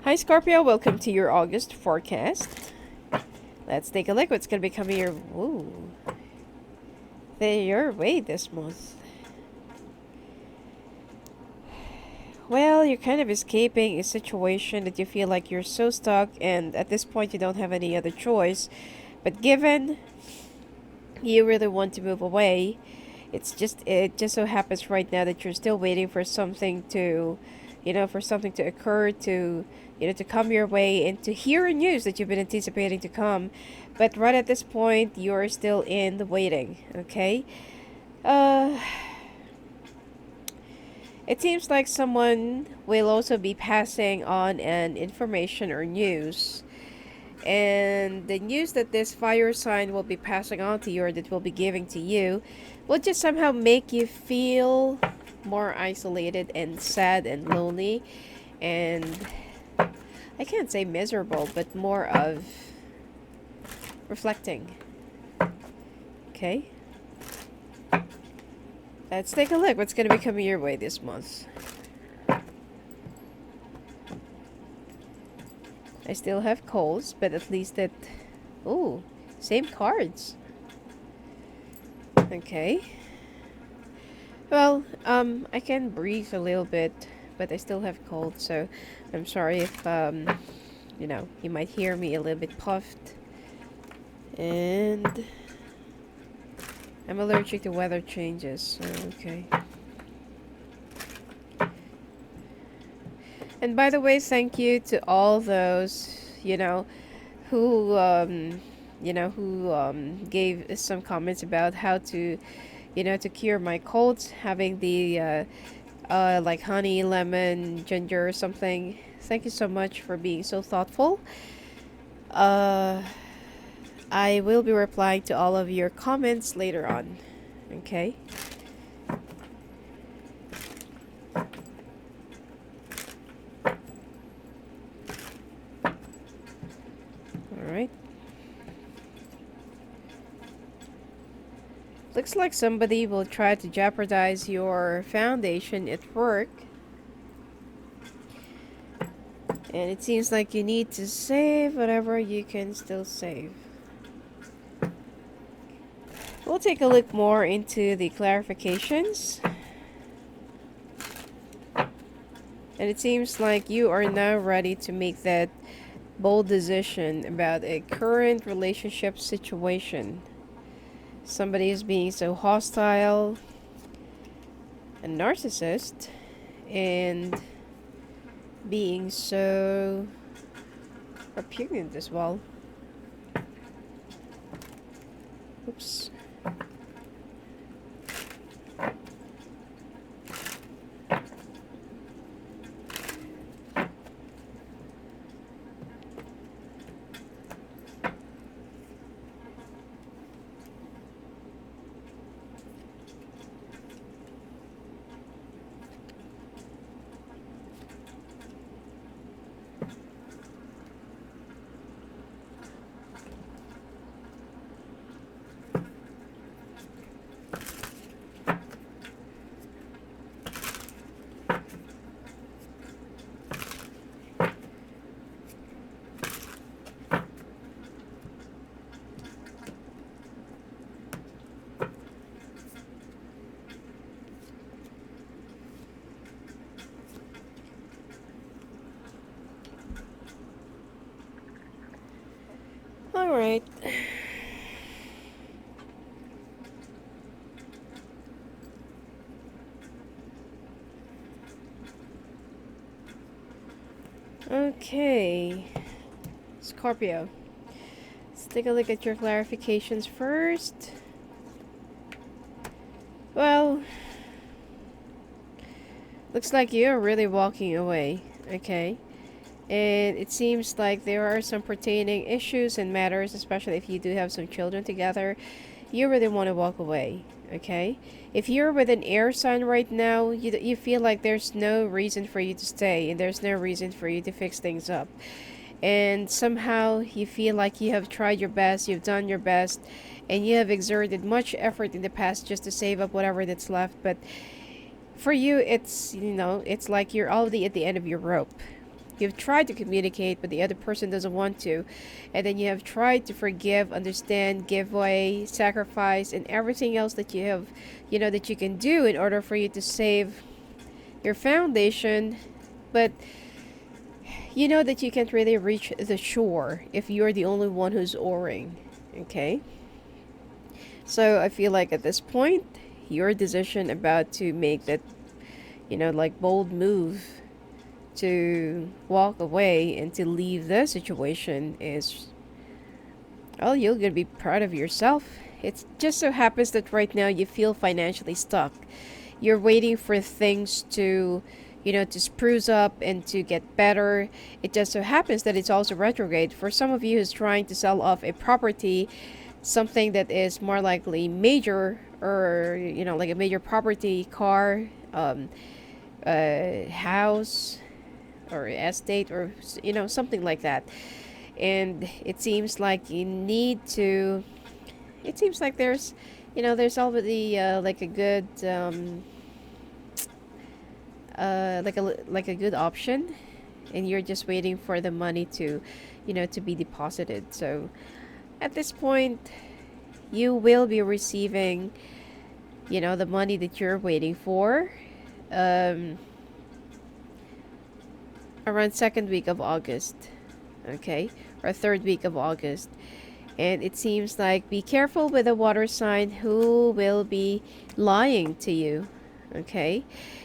Hi Scorpio, welcome to your August forecast. Let's take a look what's going to be coming your way this month. Well, you're kind of escaping a situation that you feel like you're so stuck, and at this point you don't have any other choice. But given you really want to move away, it just so happens right now that you're still waiting for something to, for something to occur, to to come your way and to hear news that you've been anticipating to come. But right at this point you're still in the waiting. Okay. uh it seems like someone will also be passing on an information or news, and the news that this fire sign will be passing on to you, or that will be giving to you, will just somehow make you feel more isolated and sad and lonely, and I can't say miserable, but more of reflecting. Okay? Let's take a look what's going to be coming your way this month. I still have calls, but at least that... Ooh, same cards. Okay. Well, I can breathe a little bit, but I still have cold, so I'm sorry if, you might hear me a little bit puffed. And I'm allergic to weather changes, so okay. And by the way, thank you to all those, who, gave some comments about how to, to cure my colds, having the, like honey, lemon, ginger or something. Thank you so much for being so thoughtful. I will be replying to all of your comments later on. Okay? Alright. Looks like somebody will try to jeopardize your foundation at work. And it seems like you need to save whatever you can still save. We'll take a look more into the clarifications. And it seems like you are now ready to make that bold decision about a current relationship situation. Somebody is being so hostile, a narcissist, and being so repugnant as well. Oops. Alright. Okay. Scorpio. Let's take a look at your clarifications first. Well, looks like you're really walking away. Okay. And it seems like there are some pertaining issues and matters, especially if you do have some children together. You really want to walk away, okay? If you're with an air sign right now, you feel like there's no reason for you to stay, and there's no reason for you to fix things up. And somehow you feel like you have tried your best, you've done your best, and you have exerted much effort in the past just to save up whatever that's left. But for you, it's like you're already at the end of your rope. You've tried to communicate, but the other person doesn't want to. And then you have tried to forgive, understand, give way, sacrifice, and everything else that you have, that you can do in order for you to save your foundation. But you know that you can't really reach the shore if you're the only one who's oaring. Okay? So I feel like at this point, your decision about to make that, like bold move to walk away and to leave the situation is, well, you're gonna be proud of yourself. It just so happens that right now you feel financially stuck. You're waiting for things to, to spruce up and to get better. It just so happens that it's also retrograde. For some of you who's trying to sell off a property, something that is more likely major, or, like a major property, car, house, or estate, or, something like that. And it seems like you need to, it seems like there's already like a good like a good option, and you're just waiting for the money to, to be deposited. So at this point, you will be receiving, the money that you're waiting for, around second week of August, okay, or third week of August. And it seems like, be careful with a water sign who will be lying to you. Okay.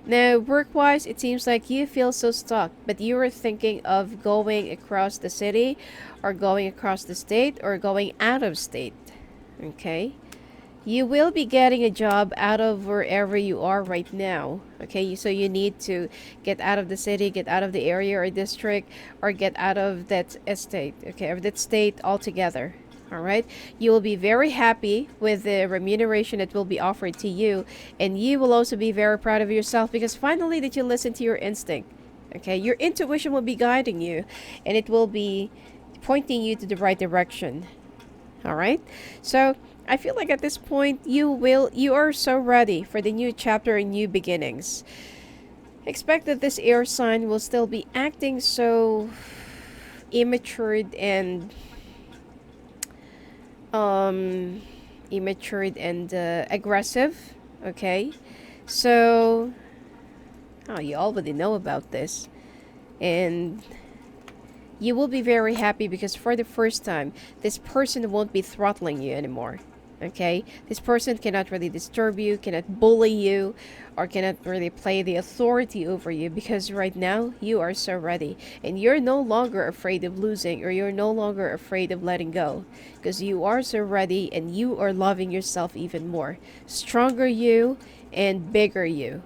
Now, work-wise, it seems like you feel so stuck, but you are thinking of going across the city, or going across the state, or going out of state. Okay. You will be getting a job out of wherever you are right now. Okay, so you need to get out of the city, get out of the area or district, or get out of that estate, okay, or that state altogether. All right, you will be very happy with the remuneration that will be offered to you, and you will also be very proud of yourself because finally that you listen to your instinct. Okay, your intuition will be guiding you, and it will be pointing you to the right direction. All right, so I feel like at this point you are so ready for the new chapter and new beginnings. Expect that this air sign will still be acting so immature and aggressive. Okay, so you already know about this, and you will be very happy because for the first time this person won't be throttling you anymore. Okay, this person cannot really disturb you, cannot bully you, or cannot really play the authority over you, because right now you are so ready and you're no longer afraid of losing, or you're no longer afraid of letting go, because you are so ready and you are loving yourself even more. Stronger you and bigger you.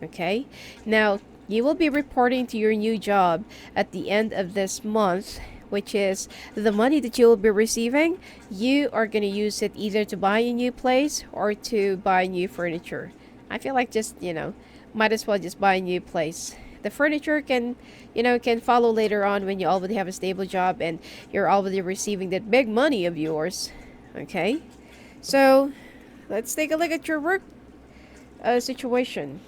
Okay, now you will be reporting to your new job at the end of this month, which is the money that you will be receiving. You are going to use it either to buy a new place or to buy new furniture. I feel like just, might as well just buy a new place. The furniture can follow later on when you already have a stable job and you're already receiving that big money of yours. Okay? So, let's take a look at your work situation.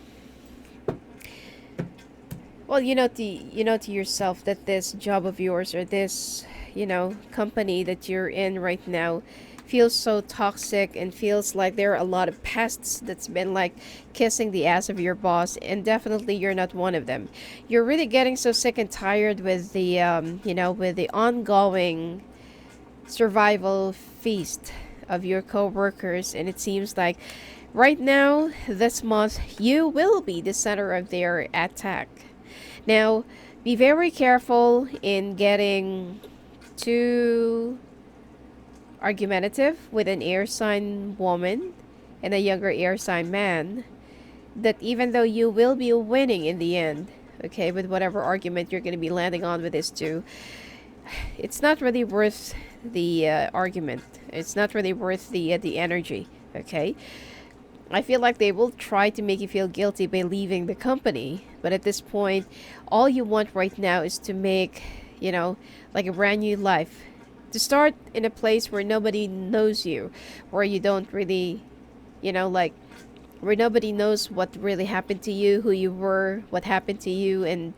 Well, to yourself that this job of yours, or this, company that you're in right now, feels so toxic and feels like there are a lot of pests that's been like kissing the ass of your boss, and definitely you're not one of them. You're really getting so sick and tired with the, with the ongoing survival feast of your co-workers, and it seems like right now, this month, you will be the center of their attack. Now, be very careful in getting too argumentative with an air sign woman and a younger air sign man, that even though you will be winning in the end, okay, with whatever argument you're going to be landing on with this two, it's not really worth the argument. It's not really worth the energy, okay? I feel like they will try to make you feel guilty by leaving the company. But at this point, all you want right now is to make, like a brand new life. To start in a place where nobody knows you. Where you don't really, where nobody knows what really happened to you, who you were, what happened to you, and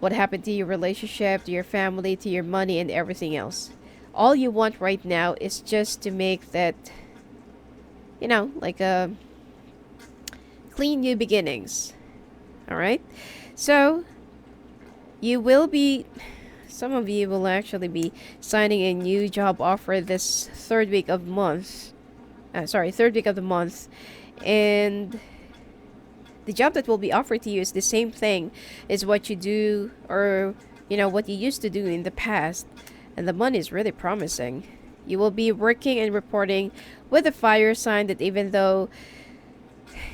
what happened to your relationship, to your family, to your money, and everything else. All you want right now is just to make that, like a clean new beginnings. All right? So, you will be, some of you will actually be signing a new job offer this third week of the month. And the job that will be offered to you is the same thing as what you do, or what you used to do in the past, and the money is really promising. You will be working and reporting with a fire sign, that even though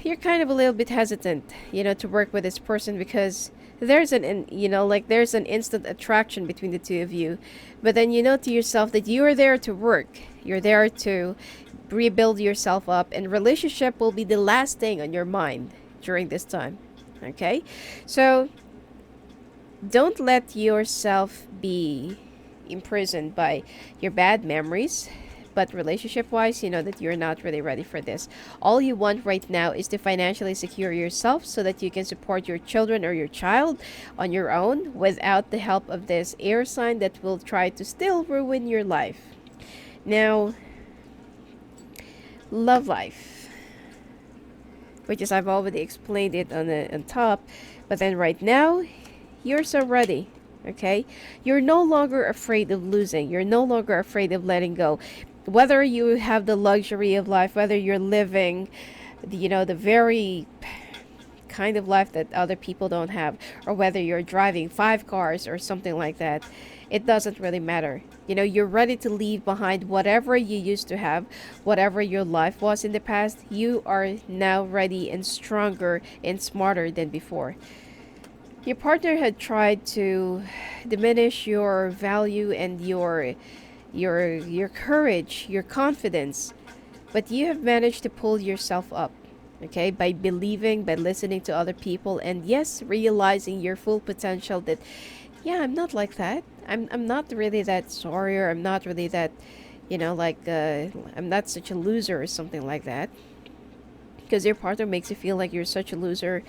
you're kind of a little bit hesitant, to work with this person, because there's there's an instant attraction between the two of you. But then you know to yourself that you are there to work. You're there to rebuild yourself up, and relationship will be the last thing on your mind during this time. Okay? So don't let yourself be imprisoned by your bad memories. But relationship wise, you know that you're not really ready for this. All you want right now is to financially secure yourself so that you can support your children or your child on your own without the help of this air sign that will try to still ruin your life. Now, love life, which is, I've already explained it on top, but then right now, you're so ready. Okay? You're no longer afraid of losing. You're no longer afraid of letting go. Whether you have the luxury of life, whether you're living, the very kind of life that other people don't have, or whether you're driving 5 cars or something like that, it doesn't really matter. You're ready to leave behind whatever you used to have, whatever your life was in the past. You are now ready and stronger and smarter than before. Your partner had tried to diminish your value and your courage, your confidence, but you have managed to pull yourself up, okay, by believing, by listening to other people, and yes, realizing your full potential, that I'm not like that. I'm not really that sorry, or I'm not really that, I'm not such a loser or something like that. Because your partner makes you feel like you're such a loser,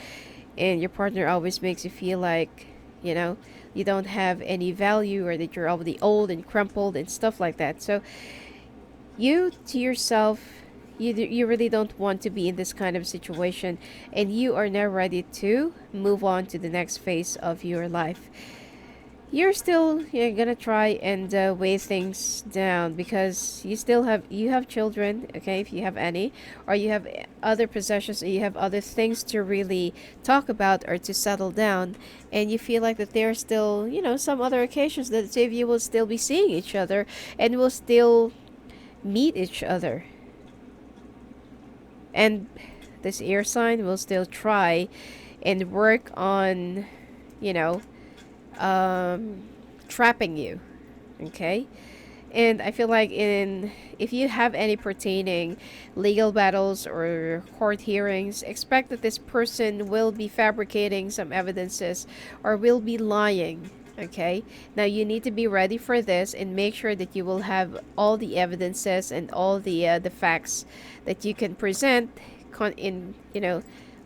and your partner always makes you feel like, you don't have any value, or that you're already old and crumpled and stuff like that. So you to yourself, you really don't want to be in this kind of situation, and you are now ready to move on to the next phase of your life. You're still gonna try and weigh things down, because you have children, okay, if you have any, or you have other possessions, or you have other things to really talk about or to settle down, and you feel like that there are still some other occasions that the two of you will still be seeing each other and will still meet each other, and this air sign will still try and work on you know trapping you. Okay? And I feel like if you have any pertaining legal battles or court hearings, expect that this person will be fabricating some evidences or will be lying. Okay? Now you need to be ready for this and make sure that you will have all the evidences and all the facts that you can present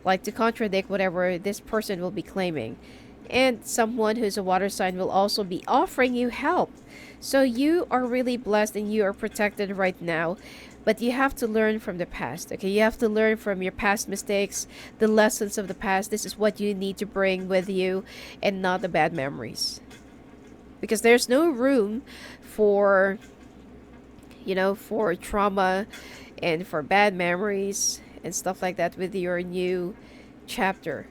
like to contradict whatever this person will be claiming. And someone who's a water sign will also be offering you help. So you are really blessed and you are protected right now. But you have to learn from the past, okay? You have to learn from your past mistakes, the lessons of the past. This is what you need to bring with you, and not the bad memories. Because there's no room for, for trauma and for bad memories and stuff like that with your new chapter.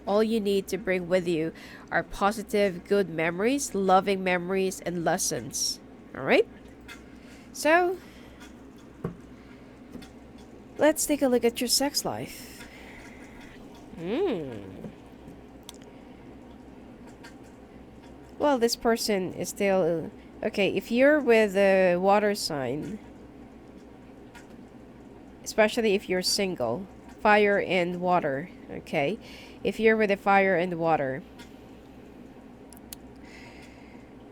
All you need to bring with you are positive, good memories, loving memories, and lessons. Alright? So, let's take a look at your sex life. Well, this person is still... Okay, if you're with a water sign, especially if you're single, fire and water, okay? If you're with a fire and water,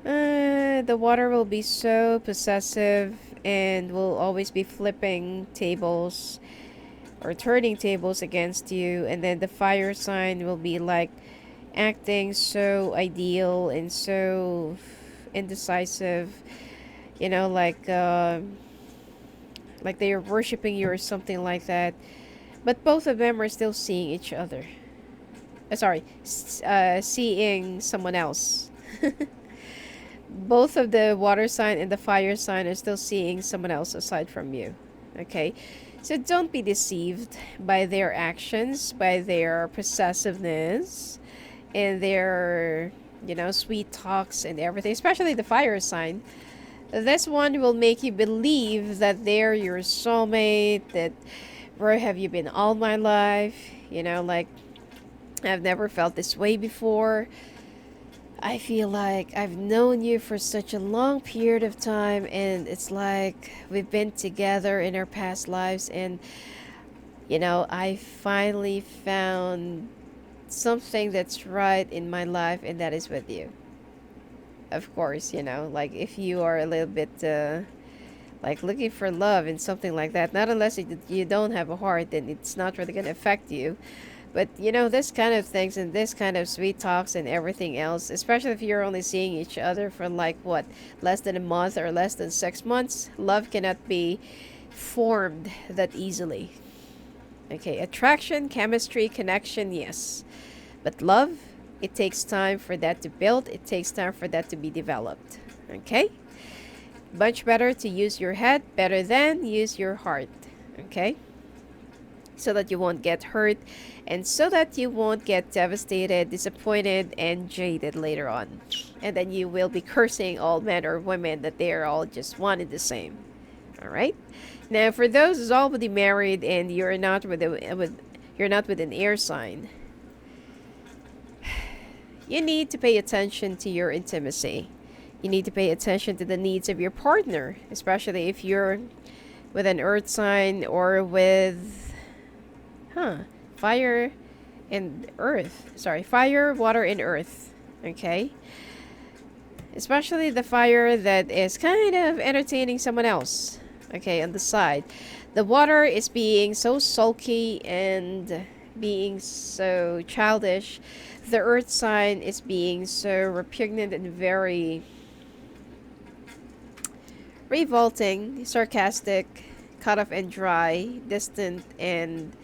the water will be so possessive and will always be flipping tables or turning tables against you. And then the fire sign will be like, acting so ideal and so indecisive, you know, like they are worshiping you or something like that. But both of them are still seeing each other. Seeing someone else. Both of the water sign and the fire sign are still seeing someone else aside from you. Okay? So don't be deceived by their actions, by their possessiveness, and their, sweet talks and everything, especially the fire sign. This one will make you believe that they're your soulmate, that where have you been all my life? Like, I've never felt this way before. I feel like I've known you for such a long period of time, and it's like we've been together in our past lives, and I finally found something that's right in my life, and that is with you. Of course, like if you are a little bit like looking for love and something like that, not unless you don't have a heart, then it's not really going to affect you. But this kind of things and this kind of sweet talks and everything else, especially if you're only seeing each other for like what, less than a month or less than 6 months, love cannot be formed that easily. Okay, attraction, chemistry, connection, yes. But love, it takes time for that to build, it takes time for that to be developed. Okay? Much better to use your head better than use your heart. Okay? So that you won't get hurt and so that you won't get devastated, disappointed, and jaded later on. And then you will be cursing all men or women that they are all just one and the same. All right? Now, for those who's already married and you're not with an air sign, you need to pay attention to your intimacy. You need to pay attention to the needs of your partner, especially if you're with an earth sign or with fire and earth. Sorry, fire, water, and earth. Okay? Especially the fire that is kind of entertaining someone else. Okay, on the side. The water is being so sulky and being so childish. The earth sign is being so repugnant and very revolting, sarcastic, cut off and dry, distant, and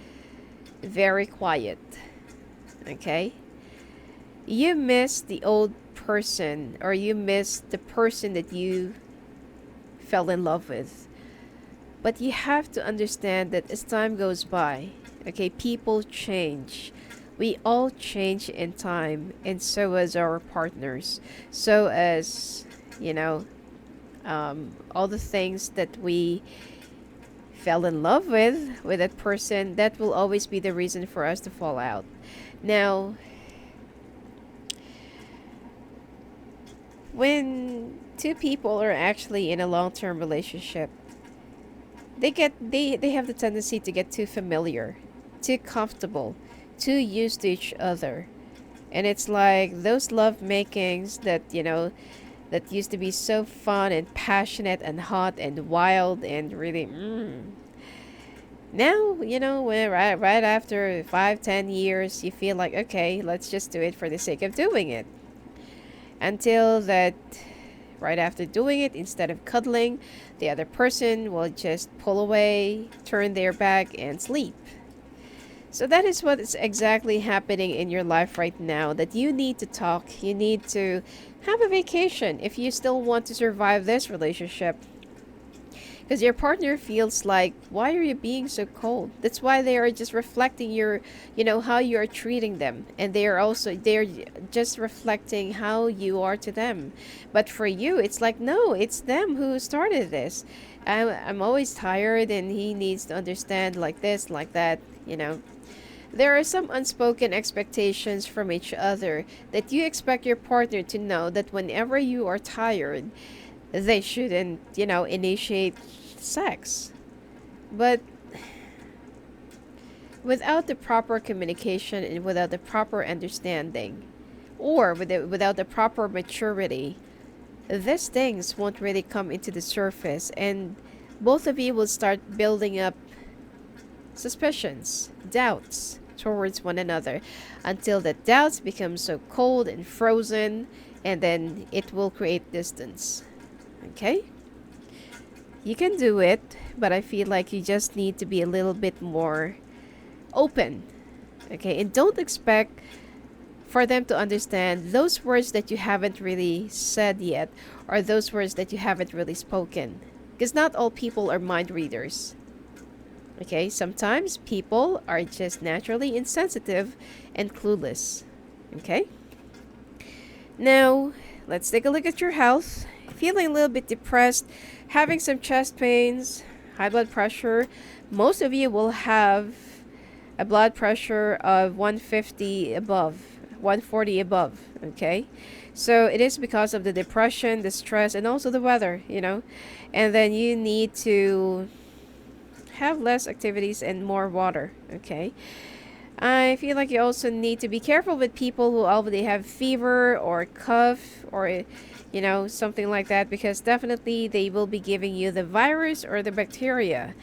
very quiet. Okay? You miss the old person, or you miss the person that you fell in love with. But you have to understand that as time goes by, okay, people change. We all change in time, and so as our partners. So as, all the things that we fell in love with that person, that will always be the reason for us to fall out. Now, when two people are actually in a long-term relationship, they have the tendency to get too familiar, too comfortable, too used to each other. And it's like those love makings that, that used to be so fun and passionate and hot and wild and really now, when right after 5-10 years, you feel like, okay, let's just do it for the sake of doing it. Until that, right after doing it, instead of cuddling, the other person will just pull away, turn their back, and sleep. So that is what is exactly happening in your life right now, that you need to talk, you need to have a vacation if you still want to survive this relationship. Because your partner feels like, why are you being so cold? That's why they are just reflecting your, how you are treating them. And they're just reflecting how you are to them. But for you, it's like, no, it's them who started this. I'm always tired and he needs to understand like this, like that, There are some unspoken expectations from each other that you expect your partner to know that whenever you are tired, they shouldn't, initiate sex. But without the proper communication and without the proper understanding, or without the proper maturity, these things won't really come into the surface, and both of you will start building up suspicions, doubts, towards one another until the doubts become so cold and frozen, and then it will create distance. Okay? You can do it, but I feel like you just need to be a little bit more open. Okay? And don't expect for them to understand those words that you haven't really said yet, or those words that you haven't really spoken. Because not all people are mind readers. Okay, sometimes people are just naturally insensitive and clueless. Okay? Now, let's take a look at your health. Feeling a little bit depressed, having some chest pains, high blood pressure. Most of you will have a blood pressure of 150 above, 140 above. Okay? So it is because of the depression, the stress, and also the weather, And then you need to have less activities and more water. Okay, I feel like you also need to be careful with people who already have fever or cough or something like that, because definitely they will be giving you the virus or the bacteria.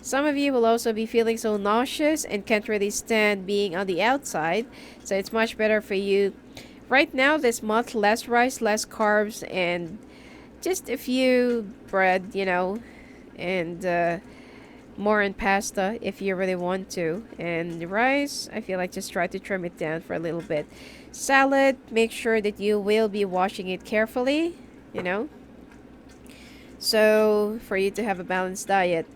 Some of you will also be feeling so nauseous and can't really stand being on the outside, so it's much better for you right now this month, less rice, less carbs, and just a few bread, and more in pasta if you really want to. And the rice, I feel like just try to trim it down for a little bit. Salad, make sure that you will be washing it carefully, so for you to have a balanced diet.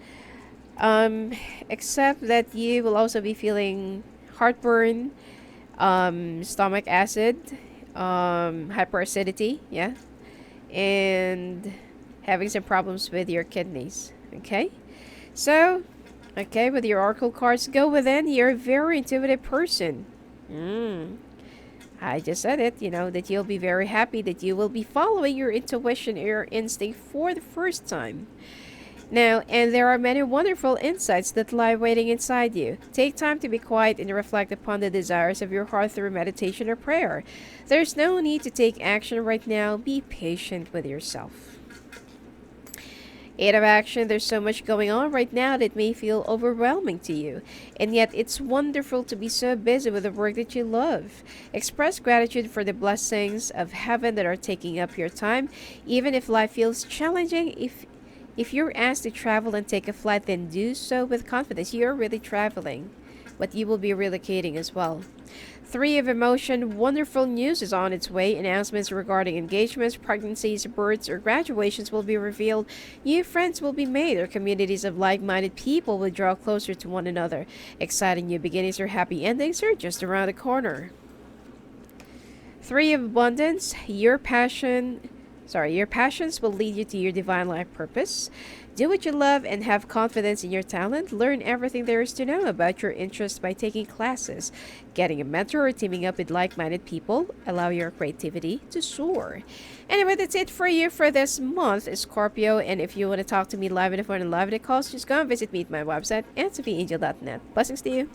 Except that you will also be feeling heartburn, stomach acid, hyperacidity, yeah, and having some problems with your kidneys. Okay, so okay, with your oracle cards, go within. You're a very intuitive person. I just said it, that you'll be very happy, that you will be following your intuition, your instinct for the first time. Now, and there are many wonderful insights that lie waiting inside you. Take time to be quiet and reflect upon the desires of your heart through meditation or prayer. There's no need to take action right now. Be patient with yourself. 8 of action. There's so much going on right now that may feel overwhelming to you. And yet, it's wonderful to be so busy with the work that you love. Express gratitude for the blessings of heaven that are taking up your time. Even if life feels challenging, if you're asked to travel and take a flight, then do so with confidence. You're really traveling, but you will be relocating as well. 3 of emotion. Wonderful news is on its way. Announcements regarding engagements, pregnancies, births, or graduations will be revealed. New friends will be made, or communities of like-minded people will draw closer to one another. Exciting new beginnings or happy endings are just around the corner. 3 of abundance. Your passions will lead you to your divine life purpose. Do what you love and have confidence in your talent. Learn everything there is to know about your interests by taking classes, getting a mentor, or teaming up with like-minded people. Allow your creativity to soar. Anyway, that's it for you for this month, Scorpio. And if you want to talk to me live in the phone and live in the calls, just go and visit me at my website, sophiaangel.net. Blessings to you.